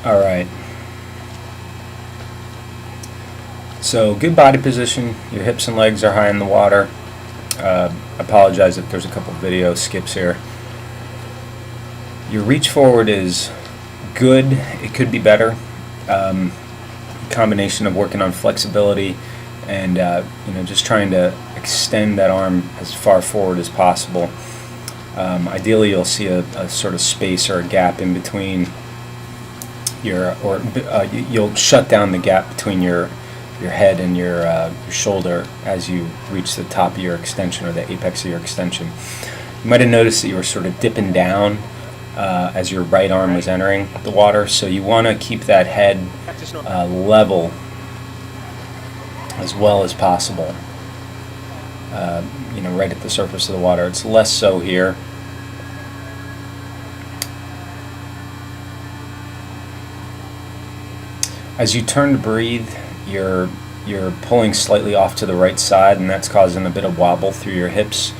All right. So good body position. Your hips and legs are high in the water. Apologize if there's a couple video skips here. Your reach forward is good. It could be better. Combination of working on flexibility and just trying to extend that arm as far forward as possible. Ideally, you'll see a sort of space or a gap in between you'll shut down the gap between your head and your shoulder as you reach the top of your extension or the apex of your extension. You might have noticed that you were sort of dipping down as your right arm was entering the water, so you want to keep that head level as well as possible. Right at the surface of the water. It's less so here. As you turn to breathe, you're pulling slightly off to the right side, and that's causing a bit of wobble through your hips.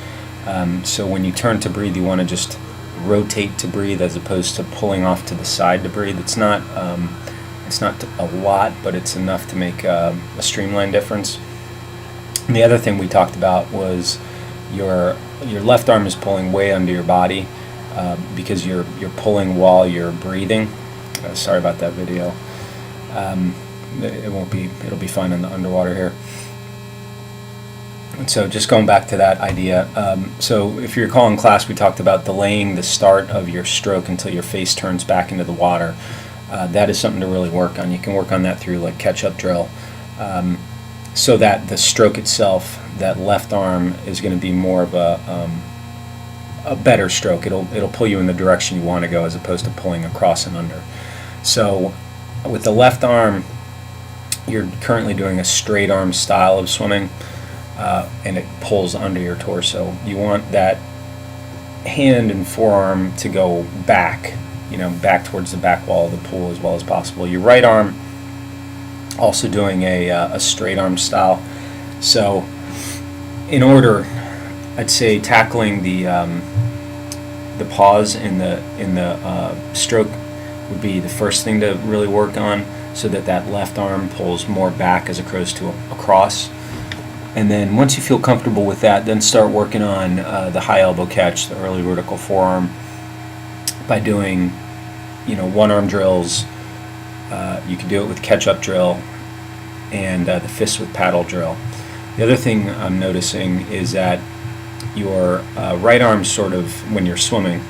So when you turn to breathe, you want to just rotate to breathe as opposed to pulling off to the side to breathe. It's not a lot, but it's enough to make a streamline difference. And the other thing we talked about was your left arm is pulling way under your body because you're pulling while you're breathing. Sorry about that video. It'll be fine in the underwater here. And so just going back to that idea, so if you recall in class we talked about delaying the start of your stroke until your face turns back into the water. That is something to really work on. You can work on that through like catch-up drill, so that the stroke itself, that left arm, is going to be more of a better stroke. It'll pull you in the direction you want to go as opposed to pulling across and under. So with the left arm, you're currently doing a straight arm style of swimming, and it pulls under your torso. You want that hand and forearm to go back, back towards the back wall of the pool as well as possible. Your right arm also doing a straight arm style. So in order, I'd say tackling the pause in the stroke would be the first thing to really work on, so that left arm pulls more back as opposed to across. And then once you feel comfortable with that, then start working on the high elbow catch, the early vertical forearm, by doing one arm drills. You can do it with catch-up drill and the fist with paddle drill. The other thing I'm noticing is that your right arm sort of, when you're swimming,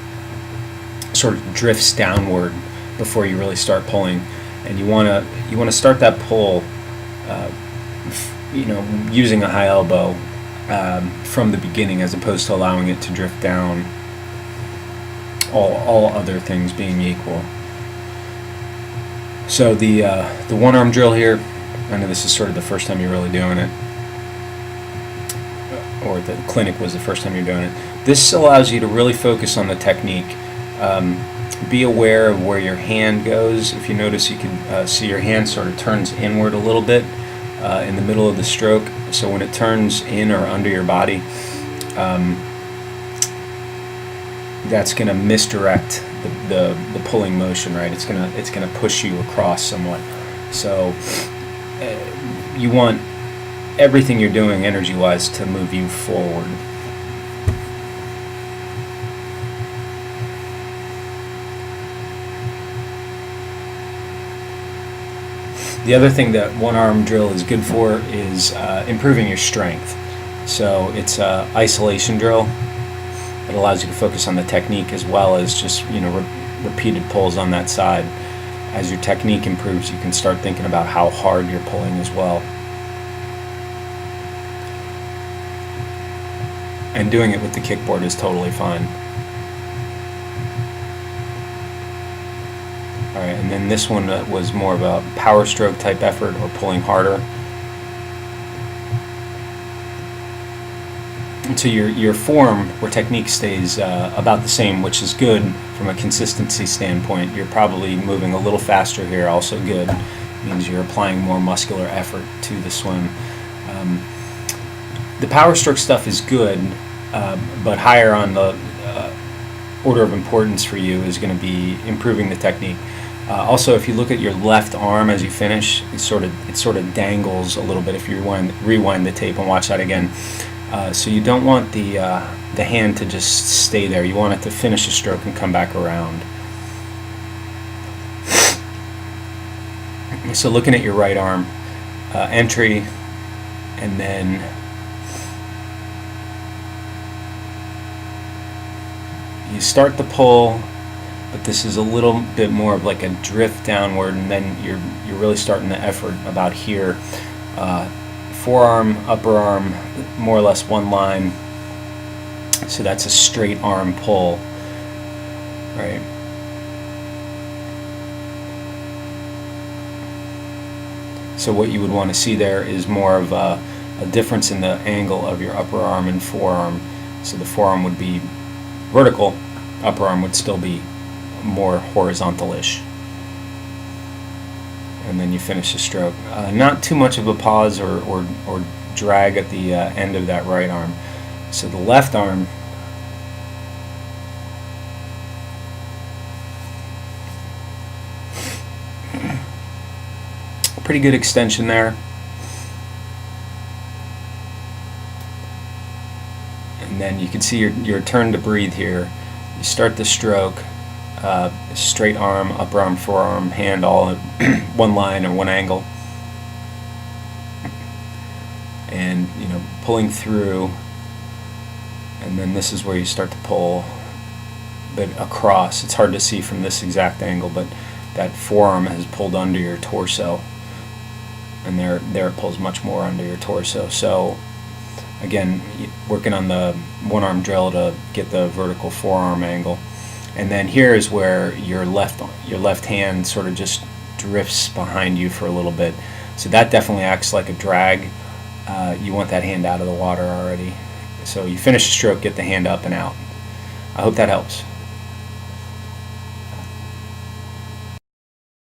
sort of drifts downward before you really start pulling, and you want to start that pull using a high elbow from the beginning, as opposed to allowing it to drift down, all other things being equal. So the one arm drill here, I know this is sort of the first time you're really doing it, or the clinic was the first time you're doing it. This allows you to really focus on the technique. Be aware of where your hand goes. If you notice, you can see your hand sort of turns inward a little bit in the middle of the stroke. So when it turns in or under your body, that's going to misdirect the pulling motion, right? It's gonna push you across somewhat. So you want everything you're doing energy-wise to move you forward. The other thing that one arm drill is good for is improving your strength. So it's an isolation drill. It allows you to focus on the technique as well as just repeated pulls on that side. As your technique improves, you can start thinking about how hard you're pulling as well. And doing it with the kickboard is totally fine. Alright, and then this one was more of a power stroke type effort, or pulling harder. And so your form or technique stays about the same, which is good from a consistency standpoint. You're probably moving a little faster here, also good. It means you're applying more muscular effort to the swim. The power stroke stuff is good, but higher on the order of importance for you is going to be improving the technique. Also, if you look at your left arm as you finish, it sort of dangles a little bit. If you rewind the tape and watch that again, so you don't want the hand to just stay there. You want it to finish a stroke and come back around. So looking at your right arm, entry, and then you start the pull, but this is a little bit more of like a drift downward, and then you're really starting the effort about here. Forearm, upper arm, more or less one line. So that's a straight arm pull, right? So what you would want to see there is more of a difference in the angle of your upper arm and forearm. So the forearm would be vertical, upper arm would still be more horizontal-ish. And then you finish the stroke. Not too much of a pause or drag at the end of that right arm. So the left arm, pretty good extension there. And then you can see your turn to breathe here. You start the stroke, straight arm, upper arm, forearm, hand all at one line or one angle. And pulling through, and then this is where you start to pull a bit across. It's hard to see from this exact angle, but that forearm has pulled under your torso, and there it pulls much more under your torso. So again, working on the one arm drill to get the vertical forearm angle. And then here is where your left hand sort of just drifts behind you for a little bit. So that definitely acts like a drag. You want that hand out of the water already. So you finish the stroke, get the hand up and out. I hope that helps.